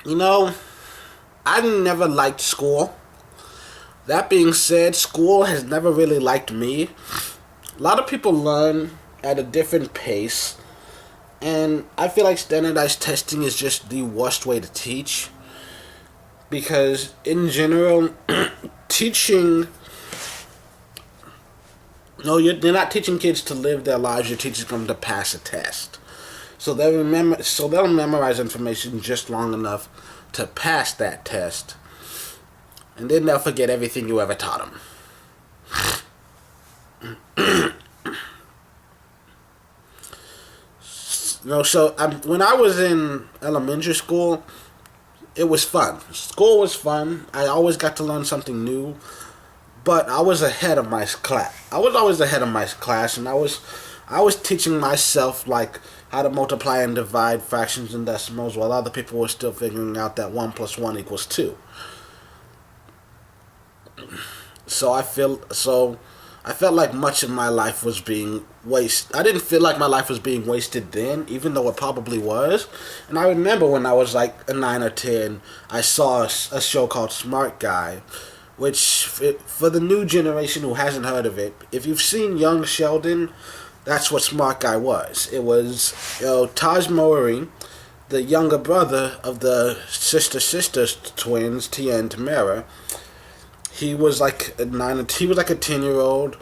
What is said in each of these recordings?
You know, I never liked school. That being said, school has never really liked me. A lot of people learn at a different pace, and I feel like standardized testing is just the worst way to teach because, in general, teaching. No, you're not teaching kids to live their lives. You're teaching them to pass a test. So they'll memorize information just long enough to pass that test, and then they'll forget everything you ever taught them. When I was in elementary school, it was fun. School was fun. I always got to learn something new, but I was ahead of my class. I was always ahead of my class, and I was teaching myself like how to multiply and divide fractions and decimals, while other people were still figuring out that 1 + 1 = 2. I felt like much of my life was being wasted. I didn't feel like my life was being wasted then, even though it probably was. And I remember when I was like a 9 or 10, I saw a show called Smart Guy, which, for the new generation who hasn't heard of it, if you've seen Young Sheldon, that's what Smart Guy was. It was, Taj Mowry, the younger brother of the sister twins, Tia and Tamara. He was like a 10-year-old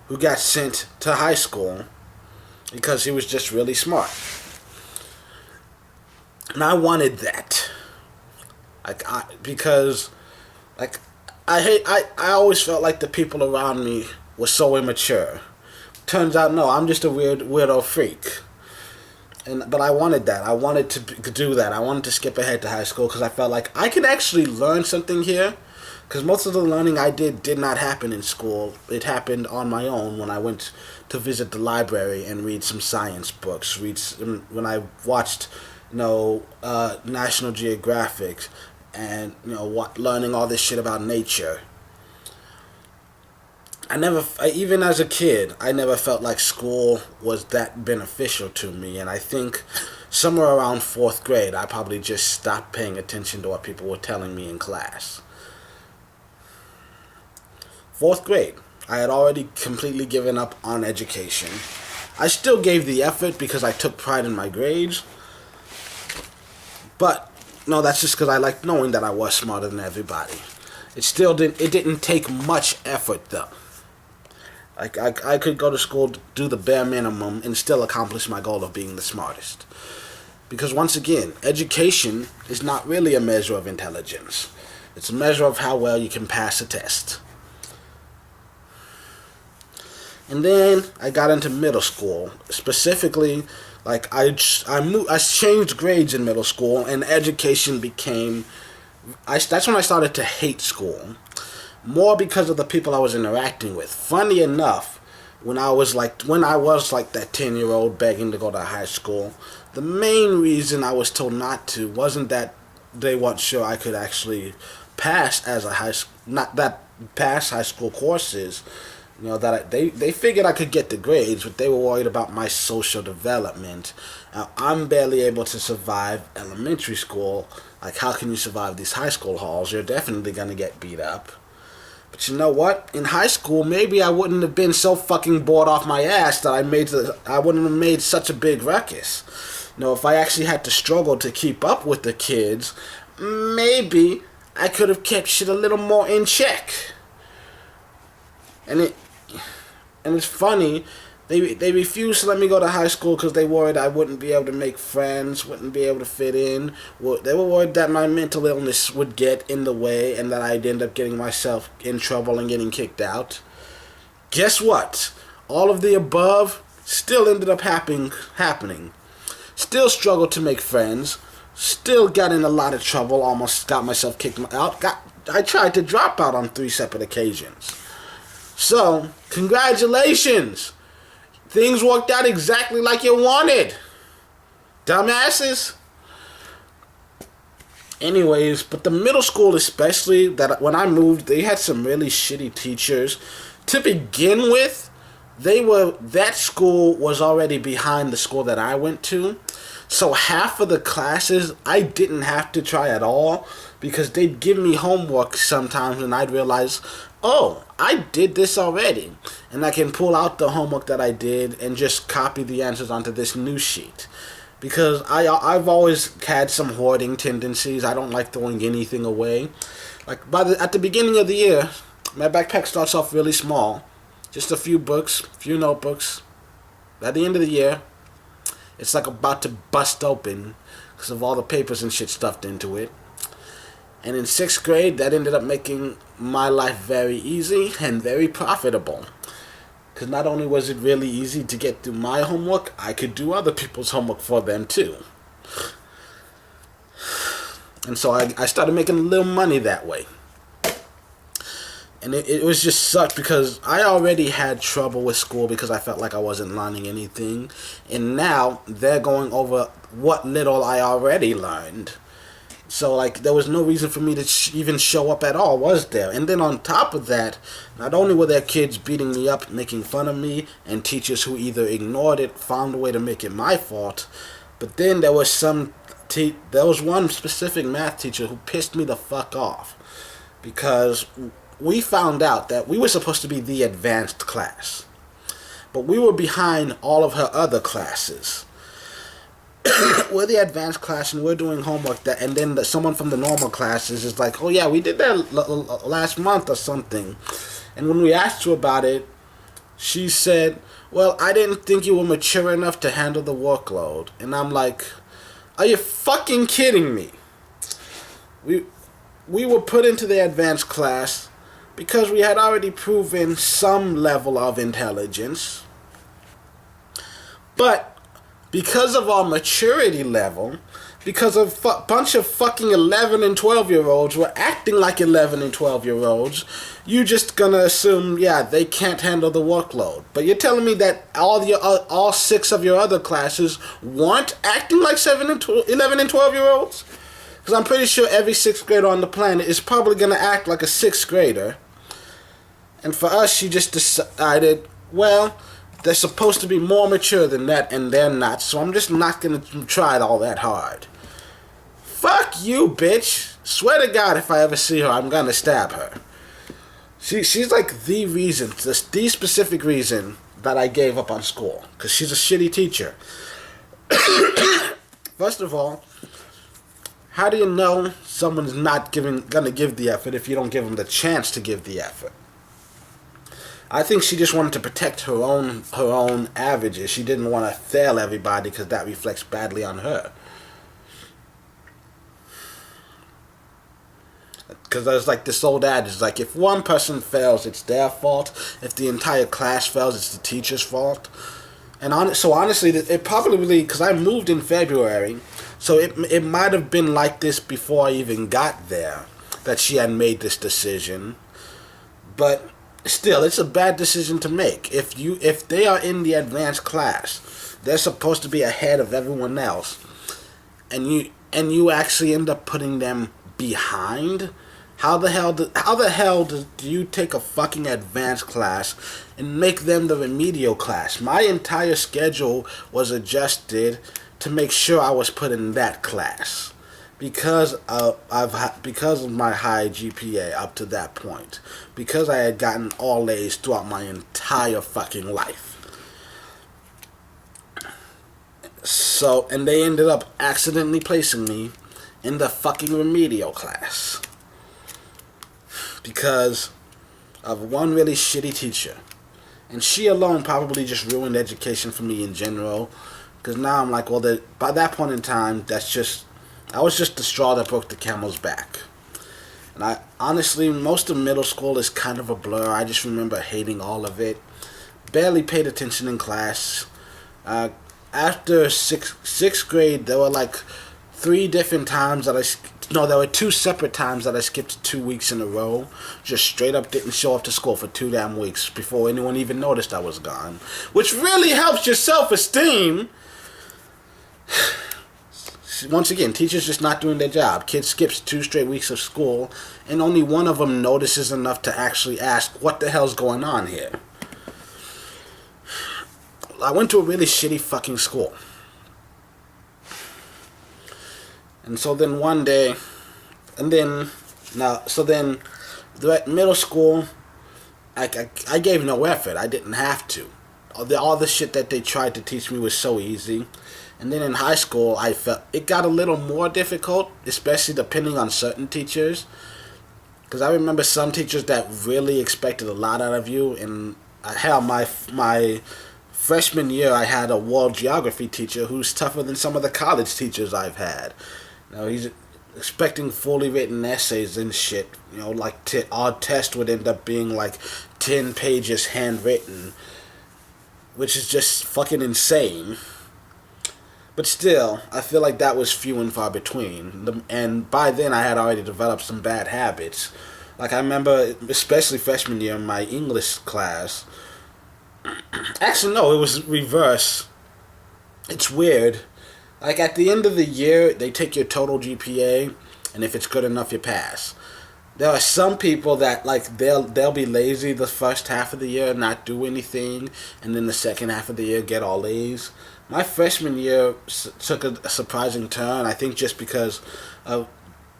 who got sent to high school because he was just really smart. And I wanted that. Because I always felt like the people around me were so immature. Turns out, no, I'm just a weirdo freak. But I wanted that. I wanted to do that. I wanted to skip ahead to high school because I felt like I could actually learn something here. Because most of the learning I did not happen in school. It happened on my own when I went to visit the library and read some science books. When I watched, National Geographic, and learning all this shit about nature. Even as a kid, I never felt like school was that beneficial to me. And I think somewhere around 4th grade, I probably just stopped paying attention to what people were telling me in class. 4th grade, I had already completely given up on education. I still gave the effort because I took pride in my grades. But, no, that's just because I liked knowing that I was smarter than everybody. It didn't take much effort, though. I could go to school, do the bare minimum, and still accomplish my goal of being the smartest. Because once again, education is not really a measure of intelligence. It's a measure of how well you can pass a test. And then I got into middle school. Specifically, I changed grades in middle school, and education became. That's when I started to hate school, more because of the people I was interacting with. Funny enough, when I was like that 10-year-old begging to go to high school, the main reason I was told not to wasn't that they weren't sure I could actually pass pass high school courses. They figured I could get the grades, but they were worried about my social development. Now, I'm barely able to survive elementary school. Like, how can you survive these high school halls? You're definitely going to get beat up. But you know what? In high school, maybe I wouldn't have been so fucking bored off my ass that I wouldn't have made such a big ruckus. If I actually had to struggle to keep up with the kids, maybe I could have kept shit a little more in check. And it's funny, they refused to let me go to high school because they worried I wouldn't be able to make friends, wouldn't be able to fit in. They were worried that my mental illness would get in the way and that I'd end up getting myself in trouble and getting kicked out. Guess what? All of the above still ended up happening. Still struggled to make friends. Still got in a lot of trouble. Almost got myself kicked out. I tried to drop out on 3 separate occasions. So, congratulations! Things worked out exactly like you wanted. Dumbasses! Anyways, but the middle school especially, that when I moved, they had some really shitty teachers. To begin with, that school was already behind the school that I went to. So half of the classes I didn't have to try at all because they'd give me homework sometimes and I'd realize, oh, I did this already. And I can pull out the homework that I did and just copy the answers onto this new sheet. Because I've always had some hoarding tendencies. I don't like throwing anything away. Like at the beginning of the year, my backpack starts off really small. Just a few books, a few notebooks. At the end of the year, it's like about to bust open because of all the papers and shit stuffed into it. And in 6th grade, that ended up making my life very easy and very profitable. Because not only was it really easy to get through my homework, I could do other people's homework for them too. And so I started making a little money that way. And it was just sucked because I already had trouble with school because I felt like I wasn't learning anything. And now they're going over what little I already learned. So, like, there was no reason for me to even show up at all, was there? And then on top of that, not only were there kids beating me up, making fun of me, and teachers who either ignored it, found a way to make it my fault, but then there was there was one specific math teacher who pissed me the fuck off. Because we found out that we were supposed to be the advanced class. But we were behind all of her other classes. We're the advanced class and we're doing homework and then someone from the normal classes is like, oh yeah, we did that last month or something. And when we asked her about it, she said, well, I didn't think you were mature enough to handle the workload. And I'm like, are you fucking kidding me? We were put into the advanced class because we had already proven some level of intelligence. But because of our maturity level, because a bunch of fucking 11 and 12-year-olds were acting like 11 and 12-year-olds, you just gonna assume, yeah, they can't handle the workload. But you're telling me that all 6 of your other classes weren't acting like 11 and 12-year-olds? Because I'm pretty sure every 6th grader on the planet is probably gonna act like a 6th grader. And for us, she just decided, well, they're supposed to be more mature than that, and they're not, so I'm just not going to try it all that hard. Fuck you, bitch. Swear to God, if I ever see her, I'm going to stab her. She's like the reason, the specific reason that I gave up on school, because she's a shitty teacher. First of all, how do you know someone's not going to give the effort if you don't give them the chance to give the effort? I think she just wanted to protect her own averages. She didn't want to fail everybody because that reflects badly on her. Because there's like this old adage, like if one person fails, it's their fault. If the entire class fails, it's the teacher's fault. And so honestly, it probably, because I moved in February, so it might have been like this before I even got there, that she had made this decision. But still, it's a bad decision to make. If they are in the advanced class, they're supposed to be ahead of everyone else, and you actually end up putting them behind. How the hell do you take a fucking advanced class and make them the remedial class? My entire schedule was adjusted to make sure I was put in that class. Because of my high GPA up to that point. Because I had gotten all A's throughout my entire fucking life. So, and they ended up accidentally placing me in the fucking remedial class. Because of one really shitty teacher. And she alone probably just ruined education for me in general. Because now I'm like, well, by that point in time, I was just the straw that broke the camel's back. And I honestly, most of middle school is kind of a blur. I just remember hating all of it. Barely paid attention in class. After sixth grade, there were like 3 different times that there were 2 separate times that I skipped 2 weeks in a row. Just straight up didn't show up to school for 2 damn weeks before anyone even noticed I was gone. Which really helps your self-esteem. Once again, teachers just not doing their job. Kid skips 2 straight weeks of school, and only one of them notices enough to actually ask, what the hell's going on here? I went to a really shitty fucking school. And so then one day, and then, now, so then, the middle school, I gave no effort. I didn't have to. All the shit that they tried to teach me was so easy. And then in high school, I felt it got a little more difficult, especially depending on certain teachers. Because I remember some teachers that really expected a lot out of you. And hell, my freshman year, I had a world geography teacher who's tougher than some of the college teachers I've had. He's expecting fully written essays and shit. Like our test would end up being like 10 pages handwritten, which is just fucking insane. But still, I feel like that was few and far between. And by then, I had already developed some bad habits. Like, I remember, especially freshman year in my English class. Actually, no, it was reverse. It's weird. Like, at the end of the year, they take your total GPA, and if it's good enough, you pass. There are some people that, like, they'll be lazy the first half of the year and not do anything, and then the second half of the year get all A's. My freshman year took a surprising turn, I think just because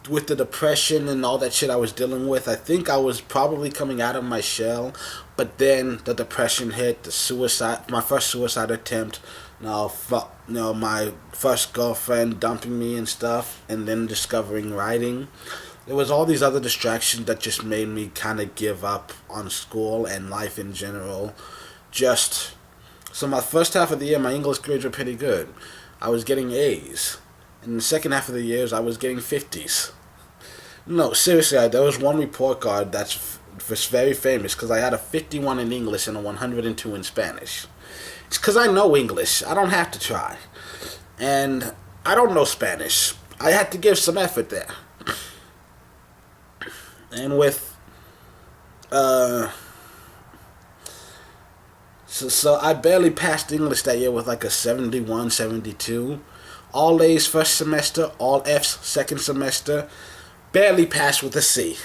with the depression and all that shit I was dealing with, I think I was probably coming out of my shell, but then the depression hit, my first suicide attempt, my first girlfriend dumping me and stuff, and then discovering writing. There was all these other distractions that just made me kind of give up on school and life in general. So my first half of the year, my English grades were pretty good. I was getting A's. In the second half of the years, I was getting 50s. No, seriously, there was one report card that's very famous because I had a 51 in English and a 102 in Spanish. It's because I know English. I don't have to try. And I don't know Spanish. I had to give some effort there. And with... So I barely passed English that year with like a 71, 72. All A's first semester, all F's second semester. Barely passed with a C.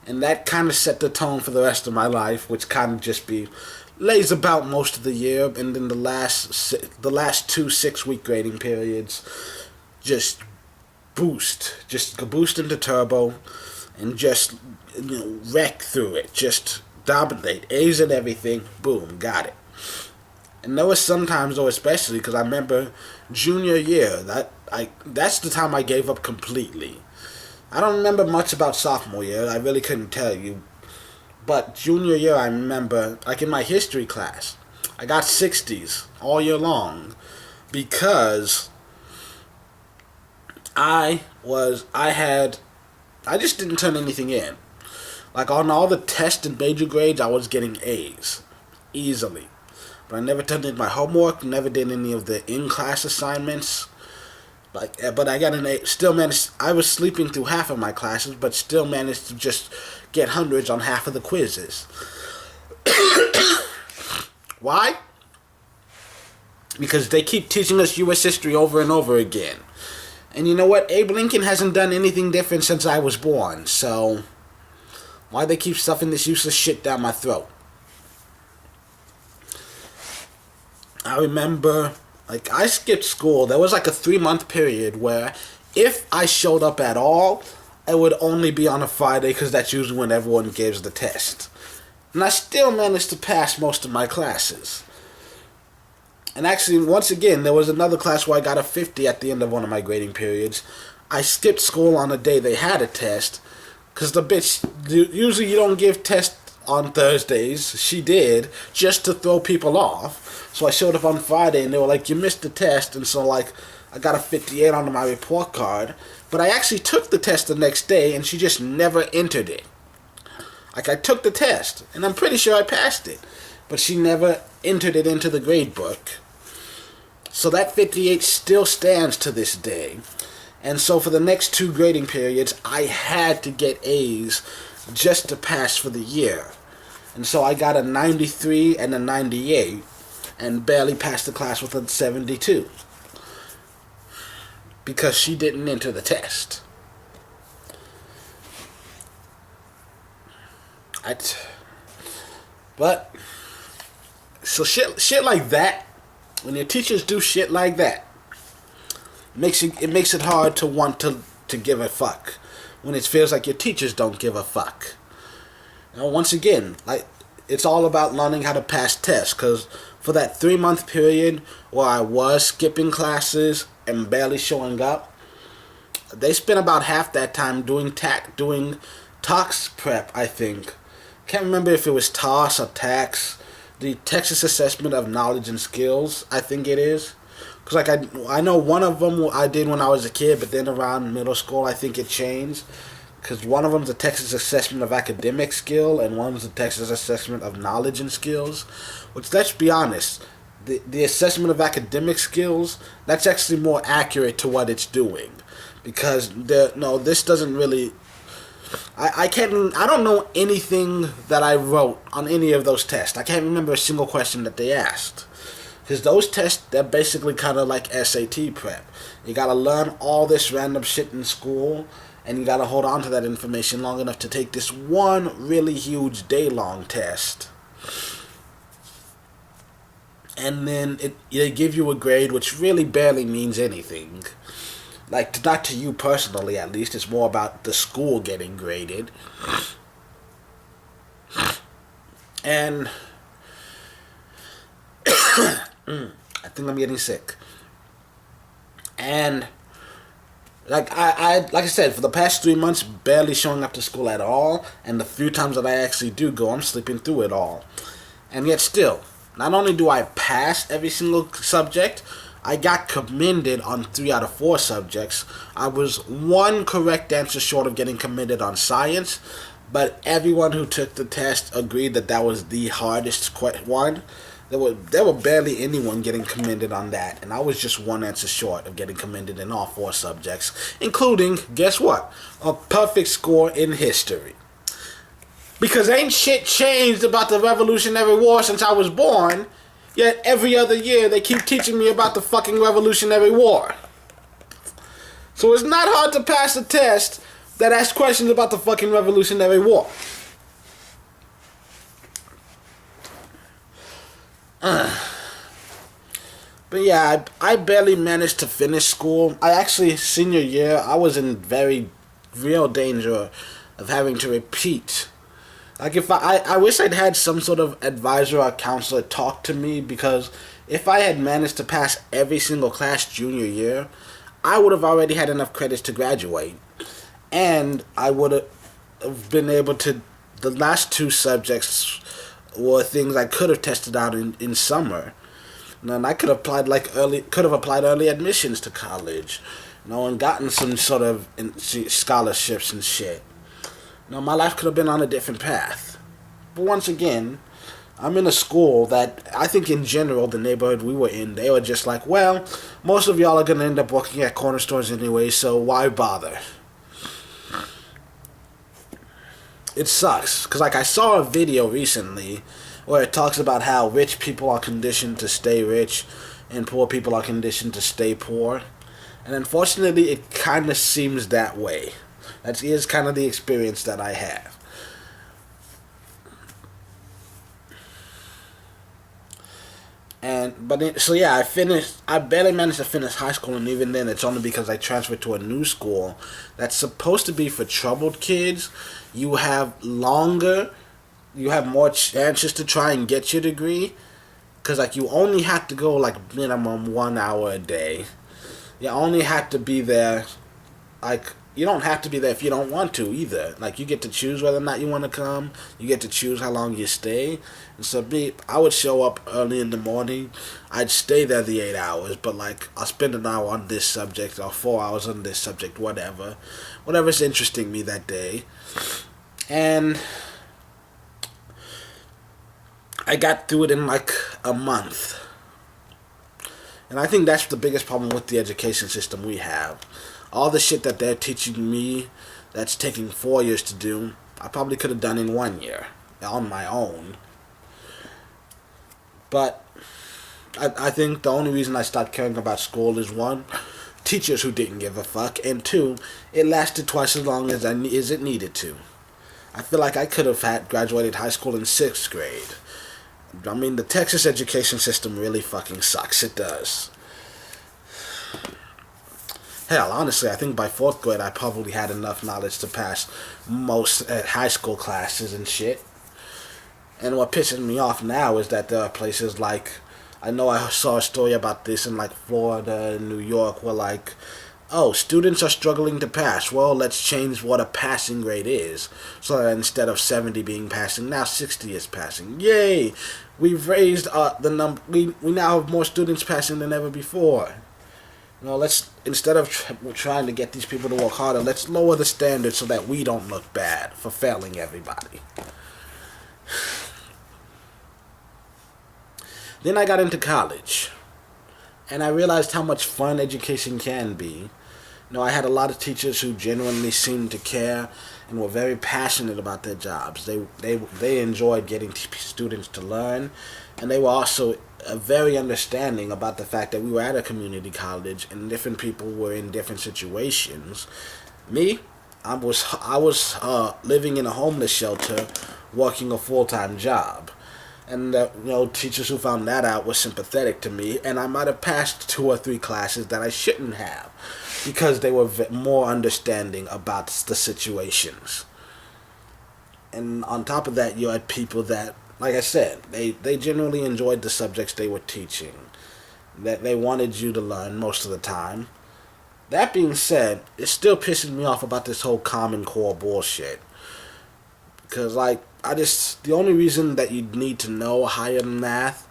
And that kind of set the tone for the rest of my life, which kind of just be lays about most of the year. And then the last 2 6-week grading periods just go boost into turbo and just wreck through it. Just dominate. A's and everything. Boom. Got it. And there was sometimes, though, especially because I remember junior year, that's the time I gave up completely. I don't remember much about sophomore year. I really couldn't tell you. But junior year, I remember, like in my history class, I got 60s all year long because I just didn't turn anything in. Like on all the test and major grades, I was getting A's easily. But I never turned in my homework, never did any of the in-class assignments. But I got an A. Still managed. I was sleeping through half of my classes, but still managed to just get hundreds on half of the quizzes. Why? Because they keep teaching us U.S. history over and over again. And you know what? Abe Lincoln hasn't done anything different since I was born. So why they keep stuffing this useless shit down my throat? I remember, like, I skipped school. There was like a 3-month period where if I showed up at all, it would only be on a Friday because that's usually when everyone gives the test. And I still managed to pass most of my classes. And actually, once again, there was another class where I got a 50 at the end of one of my grading periods. I skipped school on the day they had a test because the bitch, usually you don't give tests on Thursdays. She did, just to throw people off. So I showed up on Friday and they were like, you missed the test. And so like, I got a 58 on my report card. But I actually took the test the next day and she just never entered it. Like, I took the test and I'm pretty sure I passed it. But she never entered it into the grade book. So that 58 still stands to this day. And so for the next 2 grading periods, I had to get A's just to pass for the year. And so I got a 93 and a 98 and barely passed the class with a 72. Because she didn't enter the test. But, so shit like that, when your teachers do shit like that, makes it hard to want to give a fuck when it feels like your teachers don't give a fuck. Once again, like, it's all about learning how to pass tests, because for that 3-month period where I was skipping classes and barely showing up, they spent about half that time doing TOS prep, I think. Can't remember if it was TOS or TAX, the Texas Assessment of Knowledge and Skills, I think it is. Because, like, I know one of them I did when I was a kid, but then around middle school I think it changed. Because one of them's the Texas Assessment of Academic Skill, and one's the Texas Assessment of Knowledge and Skills. Which, let's be honest, the Assessment of Academic Skills, that's actually more accurate to what it's doing. Because, this doesn't really... I don't know anything that I wrote on any of those tests. I can't remember a single question that they asked. Because those tests, they're basically kind of like SAT prep. You gotta learn all this random shit in school, and you gotta hold on to that information long enough to take this one really huge day-long test. And then they give you a grade which really barely means anything. Like, not to you personally, at least. It's more about the school getting graded. And I think I'm getting sick. And like I said, for the past 3 months, barely showing up to school at all, and the few times that I actually do go, I'm sleeping through it all. And yet still, not only do I pass every single subject, I got commended on 3 out of 4 subjects. I was 1 correct answer short of getting commended on science, but everyone who took the test agreed that was the hardest one. There were barely anyone getting commended on that, and I was just 1 answer short of getting commended in all 4 subjects, including, guess what? A perfect score in history. Because ain't shit changed about the Revolutionary War since I was born, yet every other year they keep teaching me about the fucking Revolutionary War. So it's not hard to pass a test that asks questions about the fucking Revolutionary War. But yeah, I barely managed to finish school. Senior year, I was in very real danger of having to repeat. Like, if I wish I'd had some sort of advisor or counselor talk to me, because if I had managed to pass every single class junior year, I would have already had enough credits to graduate. And I would have been able to... The last 2 subjects were things I could have tested out in summer. And I could have applied early admissions to college, and gotten some sort of scholarships and shit. My life could have been on a different path. But once again, I'm in a school that I think in general, the neighborhood we were in, they were just like, well, most of y'all are going to end up working at corner stores anyway, so why bother? It sucks, because I saw a video recently where it talks about how rich people are conditioned to stay rich and poor people are conditioned to stay poor. And unfortunately, it kind of seems that way. That is kind of the experience that I have. I barely managed to finish high school, and even then it's only because I transferred to a new school that's supposed to be for troubled kids. You have more chances to try and get your degree, because you only have to go minimum 1 hour a day. You only have to be there, you don't have to be there if you don't want to either. You get to choose whether or not you want to come. You get to choose how long you stay. And so I would show up early in the morning. I'd stay there the 8 hours, but I'll spend an hour on this subject or 4 hours on this subject, whatever's interesting me that day. And I got through it in a month. And I think that's the biggest problem with the education system we have. All the shit that they're teaching me that's taking 4 years to do, I probably could have done in 1 year on my own. But I think the only reason I stopped caring about school is, 1, teachers who didn't give a fuck, and 2, it lasted twice as long as it needed to. I feel like I could have graduated high school in 6th grade. I mean, the Texas education system really fucking sucks. It does. Hell, honestly, I think by fourth grade I probably had enough knowledge to pass most high school classes and shit. And what pisses me off now is that there are places like, I know I saw a story about this in like Florida and New York where like, oh, students are struggling to pass. Well, let's change what a passing grade is. So that instead of 70 being passing, now 60 is passing. Yay! We've raised the number. We now have more students passing than ever before. Let's, instead of trying to get these people to work harder, let's lower the standard so that we don't look bad for failing everybody. Then I got into college, and I realized how much fun education can be. I had a lot of teachers who genuinely seemed to care and were very passionate about their jobs. They enjoyed getting students to learn, and they were also very understanding about the fact that we were at a community college and different people were in different situations. Me, I was living in a homeless shelter, working a full-time job. And teachers who found that out were sympathetic to me, and I might have passed 2 or 3 classes that I shouldn't have, because they were more understanding about the situations. And on top of that, you had people that, like I said, they generally enjoyed the subjects they were teaching, that they wanted you to learn most of the time. That being said, it still pisses me off about this whole Common Core bullshit. Because, the only reason that you need to know higher math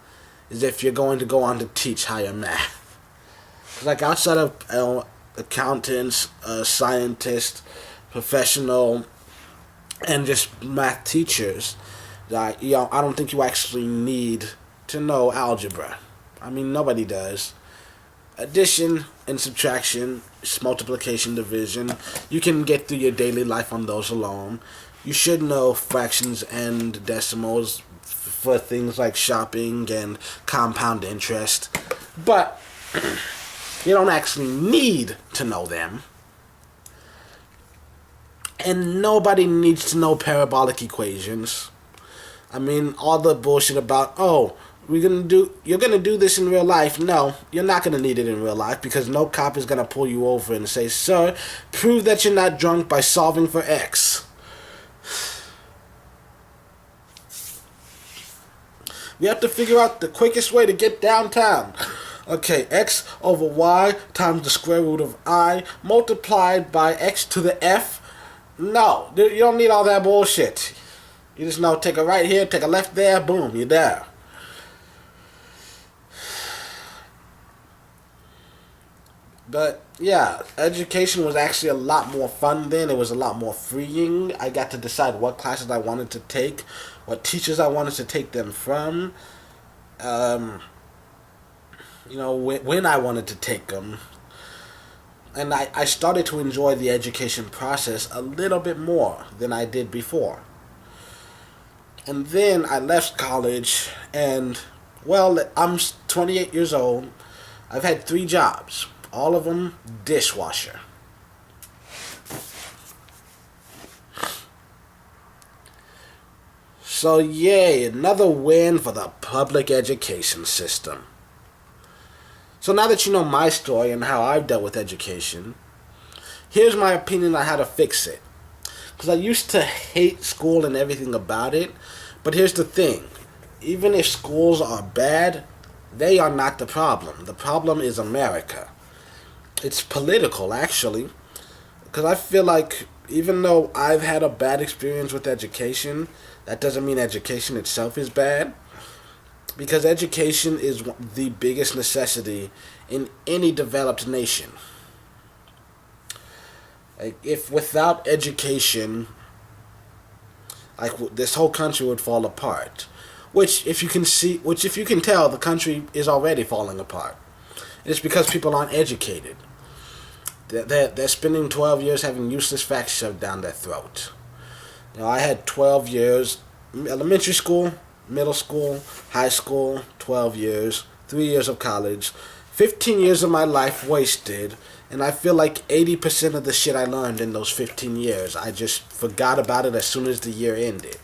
is if you're going to go on to teach higher math. Outside of accountants, scientists, professional, and just math teachers, I don't think you actually need to know algebra. I mean, nobody does. Addition and subtraction, multiplication, division, you can get through your daily life on those alone. You should know fractions and decimals for things like shopping and compound interest, but you don't actually need to know them. And nobody needs to know parabolic equations. I mean, all the bullshit about, you're gonna do this in real life. No, you're not gonna need it in real life, because no cop is gonna pull you over and say, sir, prove that you're not drunk by solving for X. We have to figure out the quickest way to get downtown. Okay, x over y times the square root of I multiplied by x to the f. No, you don't need all that bullshit. You just know, take a right here, take a left there, boom, you're there. But yeah, education was actually a lot more fun then. It was a lot more freeing. I got to decide what classes I wanted to take, what teachers I wanted to take them from, when I wanted to take them. And I started to enjoy the education process a little bit more than I did before. And then I left college, and, I'm 28 years old. I've had 3 jobs. All of them dishwasher. So yay, another win for the public education system. So now that you know my story and how I've dealt with education, here's my opinion on how to fix it. Because I used to hate school and everything about it, but here's the thing. Even if schools are bad, they are not the problem. The problem is America. It's political, actually, because I feel like even though I've had a bad experience with education, that doesn't mean education itself is bad, because education is the biggest necessity in any developed nation. If without education, this whole country would fall apart, which if you can tell, the country is already falling apart. It's because people aren't educated. They're spending 12 years having useless facts shoved down their throat. I had 12 years, elementary school, middle school, high school, 12 years, 3 years of college, 15 years of my life wasted, and I feel like 80% of the shit I learned in those 15 years, I just forgot about it as soon as the year ended.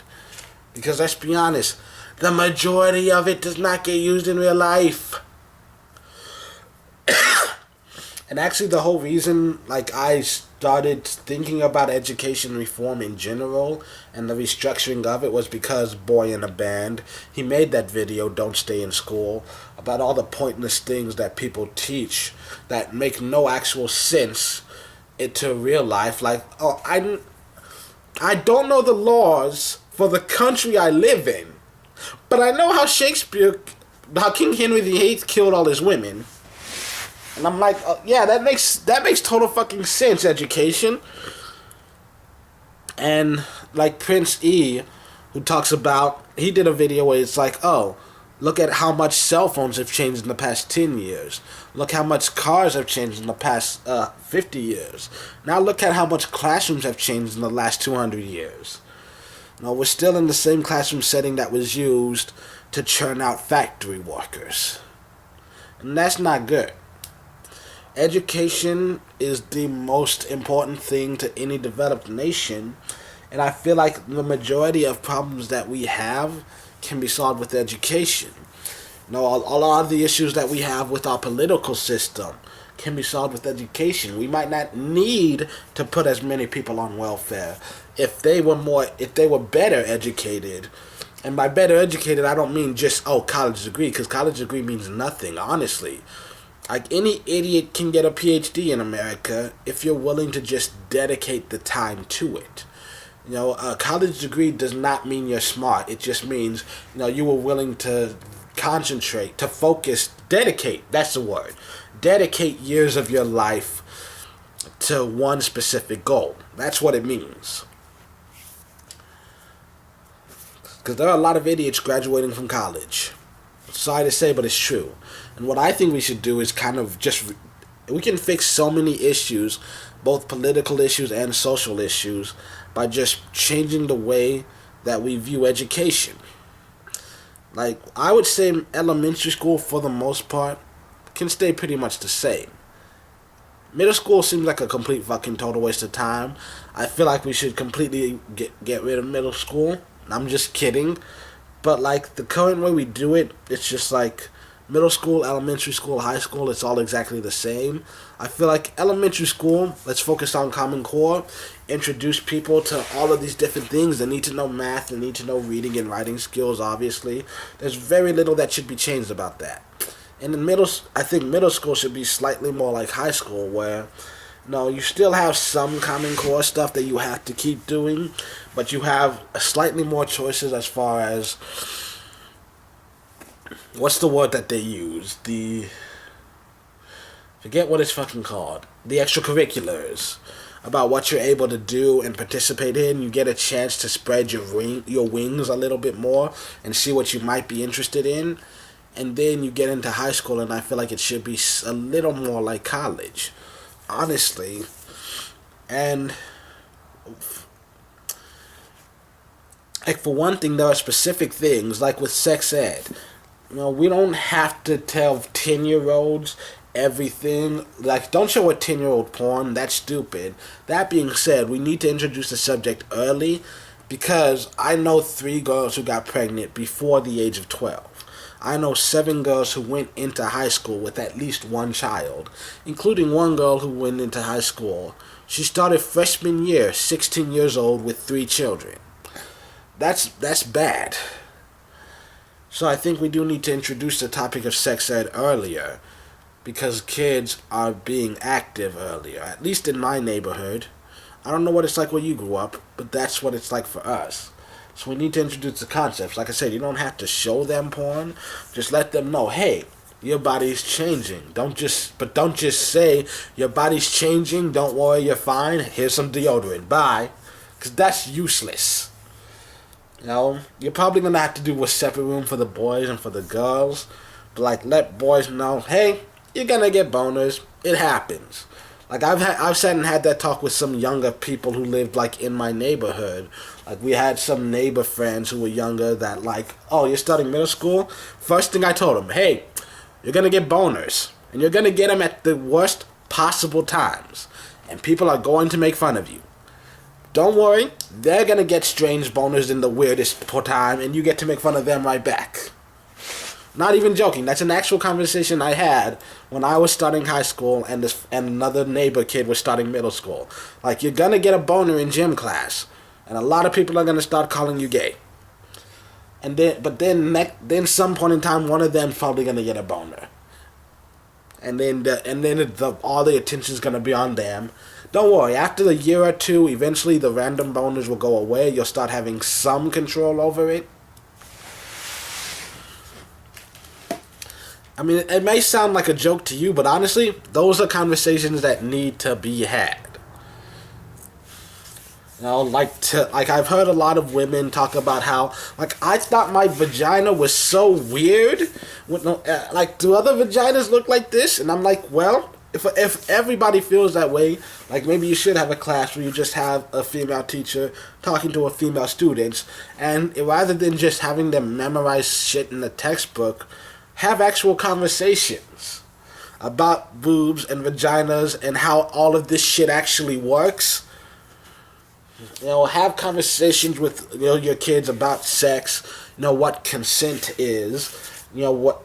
Because let's be honest, the majority of it does not get used in real life. And actually, the whole reason, like, I started thinking about education reform in general and the restructuring of it was because Boy in a Band, he made that video, Don't Stay in School, about all the pointless things that people teach that make no actual sense into real life. Like, oh, I don't know the laws for the country I live in, but I know how King Henry VIII killed all his women. And I'm like, yeah, that makes total fucking sense, education. And like Prince E, who talks about, he did a video where it's like, oh, look at how much cell phones have changed in the past 10 years. Look how much cars have changed in the past 50 years. Now look at how much classrooms have changed in the last 200 years. No, we're still in the same classroom setting that was used to churn out factory workers. And that's not good. Education is the most important thing to any developed nation, and I feel like the majority of problems that we have can be solved with education. You know, a lot of the issues that we have with our political system can be solved with education. We might not need to put as many people on welfare if they were better educated. And by better educated, I don't mean just, college degree, because college degree means nothing, honestly. Like, any idiot can get a PhD in America if you're willing to just dedicate the time to it. You know, a college degree does not mean you're smart. It just means, you were willing to concentrate, to focus, dedicate, that's the word. Dedicate years of your life to one specific goal. That's what it means. Because there are a lot of idiots graduating from college. Sorry to say, but it's true. And what I think we should do is kind of we can fix so many issues, both political issues and social issues, by just changing the way that we view education. Like, I would say elementary school, for the most part, can stay pretty much the same. Middle school seems like a complete fucking total waste of time. I feel like we should completely get rid of middle school. I'm just kidding. But, like, the current way we do it, it's just like middle school, elementary school, high school, it's all exactly the same. I feel like elementary school, let's focus on Common Core, introduce people to all of these different things. They need to know math, they need to know reading and writing skills, obviously. There's very little that should be changed about that. And in I think middle school should be slightly more like high school, where you still have some Common Core stuff that you have to keep doing, but you have slightly more choices as far as, what's the word that they use? Forget what it's fucking called. The extracurriculars. About what you're able to do and participate in. You get a chance to spread your wings a little bit more and see what you might be interested in. And then you get into high school, and I feel like it should be a little more like college. Honestly. And, like, for one thing, there are specific things, like with sex ed. We don't have to tell 10-year-olds everything. Like, don't show a 10-year-old porn. That's stupid. That being said, we need to introduce the subject early, because I know 3 girls who got pregnant before the age of 12. I know 7 girls who went into high school with at least 1 child, including 1 girl who went into high school. She started freshman year, 16 years old, with 3 children. That's bad. So I think we do need to introduce the topic of sex ed earlier, because kids are being active earlier, at least in my neighborhood. I don't know what it's like where you grew up, but that's what it's like for us. So we need to introduce the concepts. Like I said, you don't have to show them porn. Just let them know, hey, your body's changing. Don't just say, your body's changing, don't worry, you're fine, here's some deodorant, bye. Because that's useless. You're probably going to have to do a separate room for the boys and for the girls. But, like, let boys know, hey, you're going to get boners. It happens. Like, I've sat and had that talk with some younger people who lived, like, in my neighborhood. Like, we had some neighbor friends who were younger that, like, oh, you're starting middle school? First thing I told them, hey, you're going to get boners. And you're going to get them at the worst possible times. And people are going to make fun of you. Don't worry, they're going to get strange boners in the weirdest time, and you get to make fun of them right back. Not even joking. That's an actual conversation I had when I was starting high school and another neighbor kid was starting middle school. Like, you're gonna get a boner in gym class, and a lot of people are gonna start calling you gay. And then some point in time, one of them's probably gonna get a boner, and then all the attention's gonna be on them. Don't worry. After a year or two, eventually the random boners will go away. You'll start having some control over it. I mean, it may sound like a joke to you, but honestly, those are conversations that need to be had. You know, like I've heard a lot of women talk about how, like, I thought my vagina was so weird. Like, do other vaginas look like this? And I'm like, well, if everybody feels that way, like, maybe you should have a class where you just have a female teacher talking to a female students, and rather than just having them memorize shit in the textbook, have actual conversations about boobs and vaginas and how all of this shit actually works. You know, have conversations with, you know, your kids about sex. You know what consent is. You know what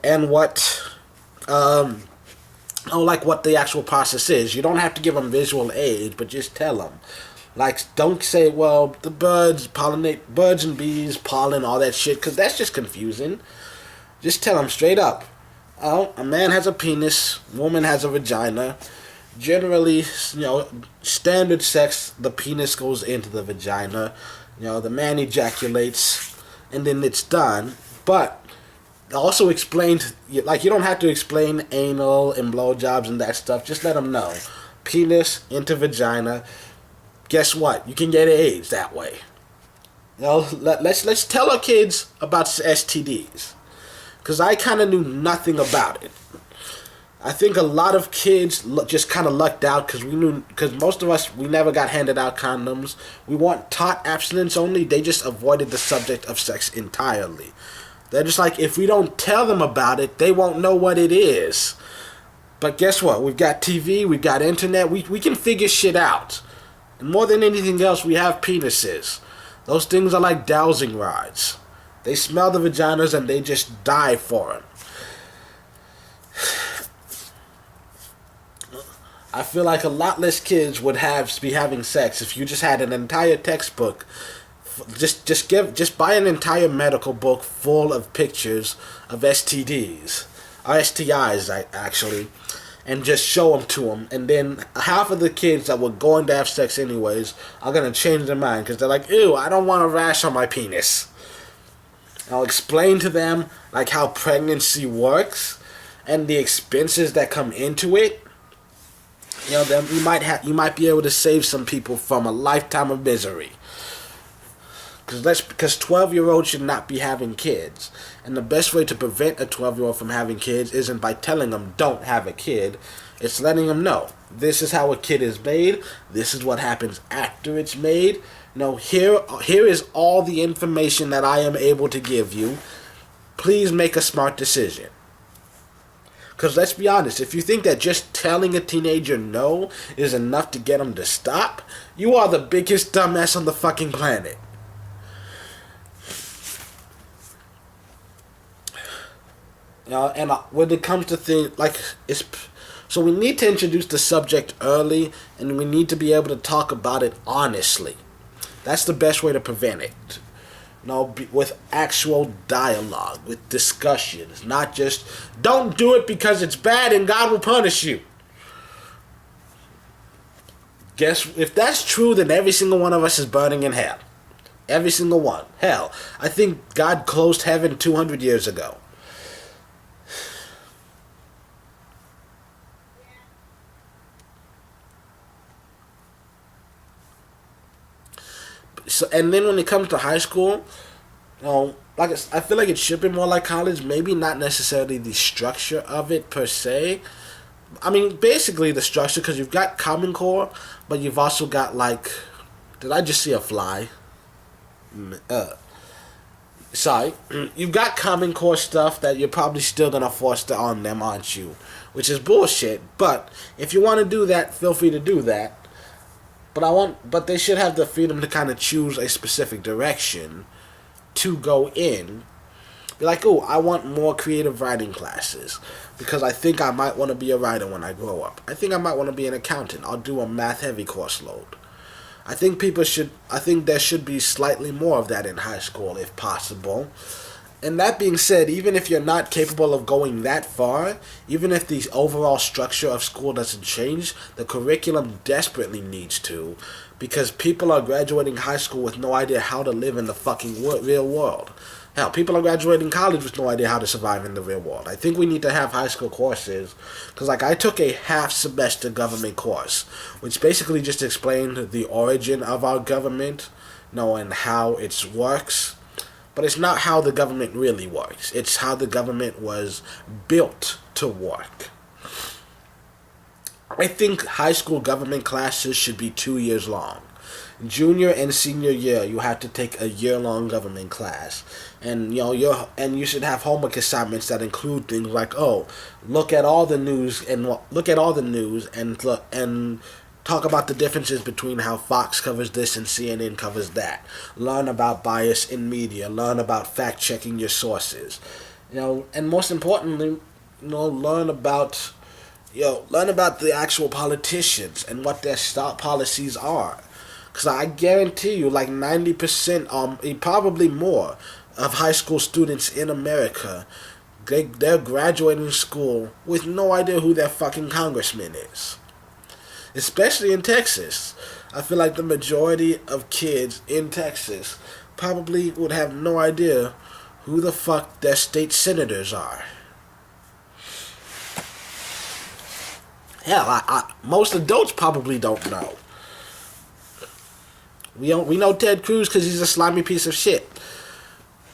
what the actual process is. You don't have to give them visual aid, but just tell them. Like, don't say, well, the birds pollinate, birds and bees, pollen, all that shit, because that's just confusing. Just tell them straight up. Oh, a man has a penis, woman has a vagina. Generally, you know, standard sex, the penis goes into the vagina. You know, the man ejaculates, and then it's done. But also explain, like, you don't have to explain anal and blowjobs and that stuff. Just let them know. Penis into vagina. Guess what? You can get AIDS that way. You know, let's tell our kids about STDs. Because I kind of knew nothing about it. I think a lot of kids just kind of lucked out because most of us, we never got handed out condoms. We weren't taught abstinence only. They just avoided the subject of sex entirely. They're just like, if we don't tell them about it, they won't know what it is. But guess what? We've got TV, we've got internet, we can figure shit out. And more than anything else, we have penises. Those things are like dowsing rods. They smell the vaginas and they just die for them. I feel like a lot less kids would be having sex if you just had an entire textbook. Just buy an entire medical book full of pictures of STDs or STIs actually, and just show them to them. And then half of the kids that were going to have sex anyways are gonna change their mind because they're like, ew, I don't want a rash on my penis. I'll explain to them like how pregnancy works and the expenses that come into it. You know, then you might be able to save some people from a lifetime of misery. Because 12-year-olds should not be having kids. And the best way to prevent a 12-year-old from having kids isn't by telling them don't have a kid. It's letting them know this is how a kid is made. This is what happens after it's made. No, here is all the information that I am able to give you. Please make a smart decision. Because let's be honest, if you think that just telling a teenager no is enough to get them to stop, you are the biggest dumbass on the fucking planet. You know, and when it comes to things like so we need to introduce the subject early, and we need to be able to talk about it honestly. That's the best way to prevent it. You know, with actual dialogue, with discussions, not just don't do it because it's bad and God will punish you. Guess if that's true, then every single one of us is burning in hell. Every single one. Hell, I think God closed heaven 200 years ago. So, and then when it comes to high school, you know, like I feel like it should be more like college. Maybe not necessarily the structure of it per se. I mean, basically the structure, because you've got Common Core, but you've also got like, did I just see a fly? Sorry, you've got Common Core stuff that you're probably still gonna force on them, aren't you? Which is bullshit. But if you want to do that, feel free to do that. But they should have the freedom to kind of choose a specific direction to go in. Be like, oh, I want more creative writing classes because I think I might want to be a writer when I grow up. I think I might want to be an accountant. I'll do a math-heavy course load. I think there should be slightly more of that in high school if possible. And that being said, even if you're not capable of going that far, even if the overall structure of school doesn't change, the curriculum desperately needs to, because people are graduating high school with no idea how to live in the fucking real world. Hell, people are graduating college with no idea how to survive in the real world. I think we need to have high school courses, because like I took a half semester government course, which basically just explained the origin of our government, and how it works. But it's not how the government really works. It's how the government was built to work. I think high school government classes should be 2 years long. Junior and senior year, you have to take a year-long government class, and you should have homework assignments that include things like, look at all the news and talk about the differences between how Fox covers this and CNN covers that. Learn about bias in media. Learn about fact-checking your sources. And most importantly, learn about the actual politicians and what their stock policies are. Because I guarantee you, like 90%, probably more, of high school students in America, they're graduating school with no idea who their fucking congressman is. Especially in Texas. I feel like the majority of kids in Texas probably would have no idea who the fuck their state senators are. Hell, most adults probably don't know. We know Ted Cruz because he's a slimy piece of shit.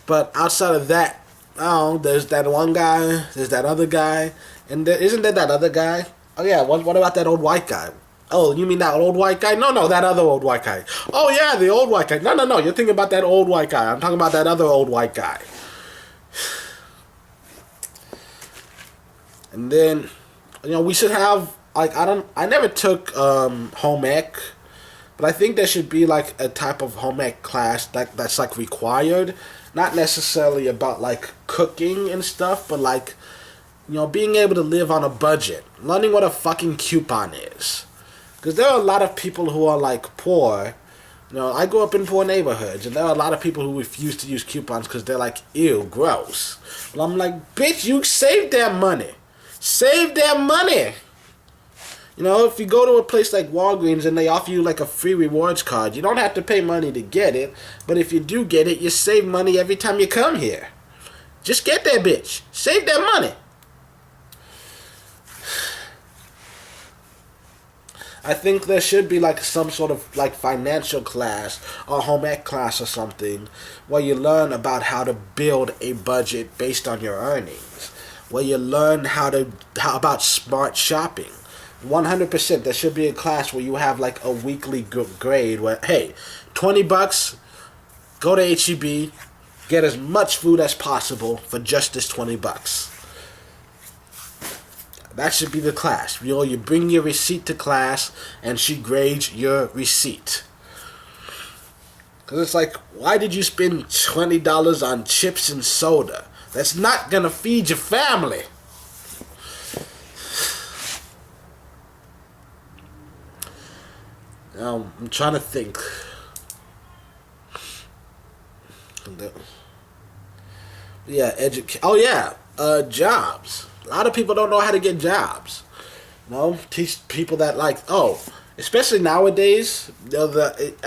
But outside of that, there's that one guy, there's that other guy, and isn't there that other guy? Oh yeah, what about that old white guy? Oh, you mean that old white guy? No, that other old white guy. Oh yeah, the old white guy. No, you're thinking about that old white guy. I'm talking about that other old white guy. And then, we should have, I never took home ec, but I think there should be like a type of home ec class that's like required. Not necessarily about like cooking and stuff, but like, being able to live on a budget. Learning what a fucking coupon is. Because there are a lot of people who are like poor. I grew up in poor neighborhoods, and there are a lot of people who refuse to use coupons because they're like, ew, gross. Well, I'm like, bitch, you save their money. Save their money. If you go to a place like Walgreens and they offer you like a free rewards card, you don't have to pay money to get it. But if you do get it, you save money every time you come here. Just get that bitch. Save that money. I think there should be like some sort of like financial class or home ec class or something where you learn about how to build a budget based on your earnings. Where you learn how about smart shopping. 100%, there should be a class where you have like a weekly grade where, hey, $20, go to HEB, get as much food as possible for just this $20. That should be the class. You bring your receipt to class, and she grades your receipt. Because it's like, why did you spend $20 on chips and soda? That's not going to feed your family. Now, I'm trying to think. Yeah, jobs. A lot of people don't know how to get jobs. Teach people that especially nowadays,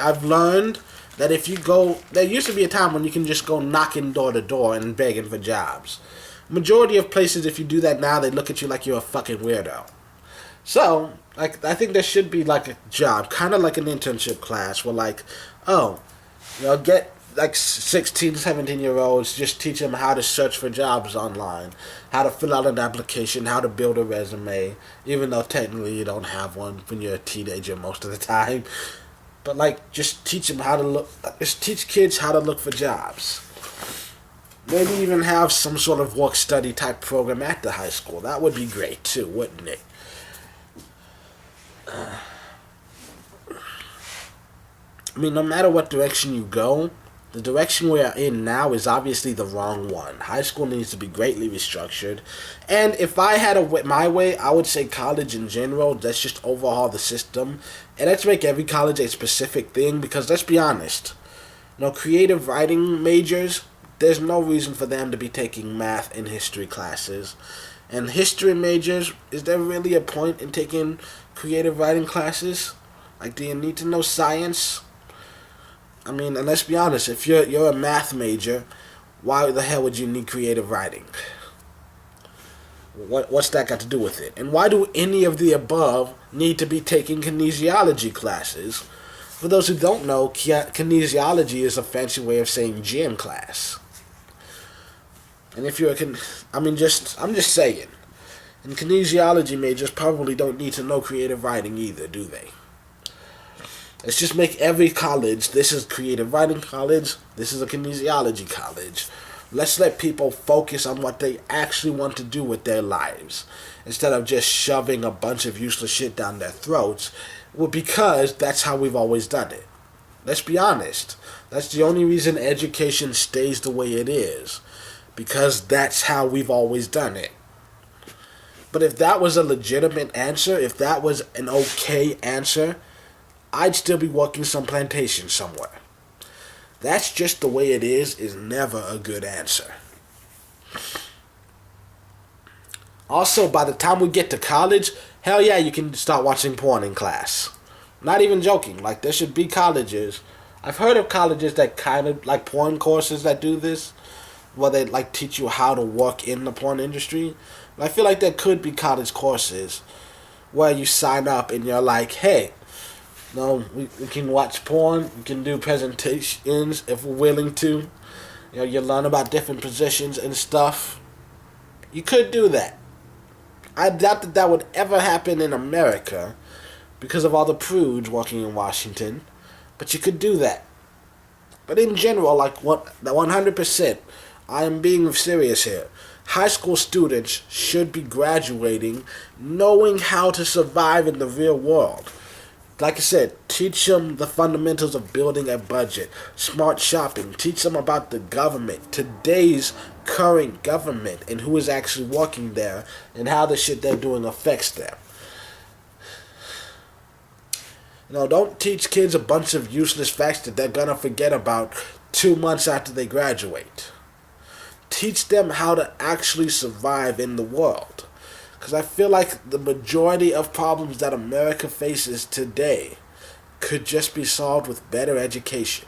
I've learned that if you go, there used to be a time when you can just go knocking door to door and begging for jobs. Majority of places, if you do that now, they look at you like you're a fucking weirdo. So, I think there should be like a job, kind of like an internship class where get like 16, 17-year-olds, just teach them how to search for jobs online, how to fill out an application, how to build a resume, even though technically you don't have one when you're a teenager most of the time. But just teach kids how to look for jobs. Maybe even have some sort of work-study type program at the high school. That would be great too, wouldn't it? No matter what direction you go, The direction we're in now is obviously the wrong one. High school needs to be greatly restructured. And if I had my way, I would say college in general, let's just overhaul the system. And let's make every college a specific thing because let's be honest. Creative writing majors, there's no reason for them to be taking math and history classes. And history majors, is there really a point in taking creative writing classes? Like, do you need to know science? I mean, and let's be honest, if you're a math major, why the hell would you need creative writing? What's that got to do with it? And why do any of the above need to be taking kinesiology classes? For those who don't know, kinesiology is a fancy way of saying gym class. And if you're I'm just saying. And kinesiology majors probably don't need to know creative writing either, do they? Let's just make every college, this is creative writing college, this is a kinesiology college. Let's let people focus on what they actually want to do with their lives, instead of just shoving a bunch of useless shit down their throats, because that's how we've always done it. Let's be honest. That's the only reason education stays the way it is, because that's how we've always done it. But if that was a legitimate answer, if that was an okay answer, I'd still be working some plantation somewhere. That's just the way it is never a good answer. Also, by the time we get to college, hell yeah, you can start watching porn in class. Not even joking. Like, there should be colleges. I've heard of colleges that kind of, like porn courses that do this, where they, like, teach you how to work in the porn industry. But I feel like there could be college courses where you sign up and you're like, hey, we can watch porn, we can do presentations if we're willing to. You learn about different positions and stuff. You could do that. I doubt that would ever happen in America because of all the prudes working in Washington. But you could do that. But in general, like 100%, I am being serious here. High school students should be graduating knowing how to survive in the real world. Like I said, teach them the fundamentals of building a budget, smart shopping, teach them about the government, today's current government, and who is actually working there, and how the shit they're doing affects them. Don't teach kids a bunch of useless facts that they're gonna forget about 2 months after they graduate. Teach them how to actually survive in the world. Because I feel like the majority of problems that America faces today could just be solved with better education.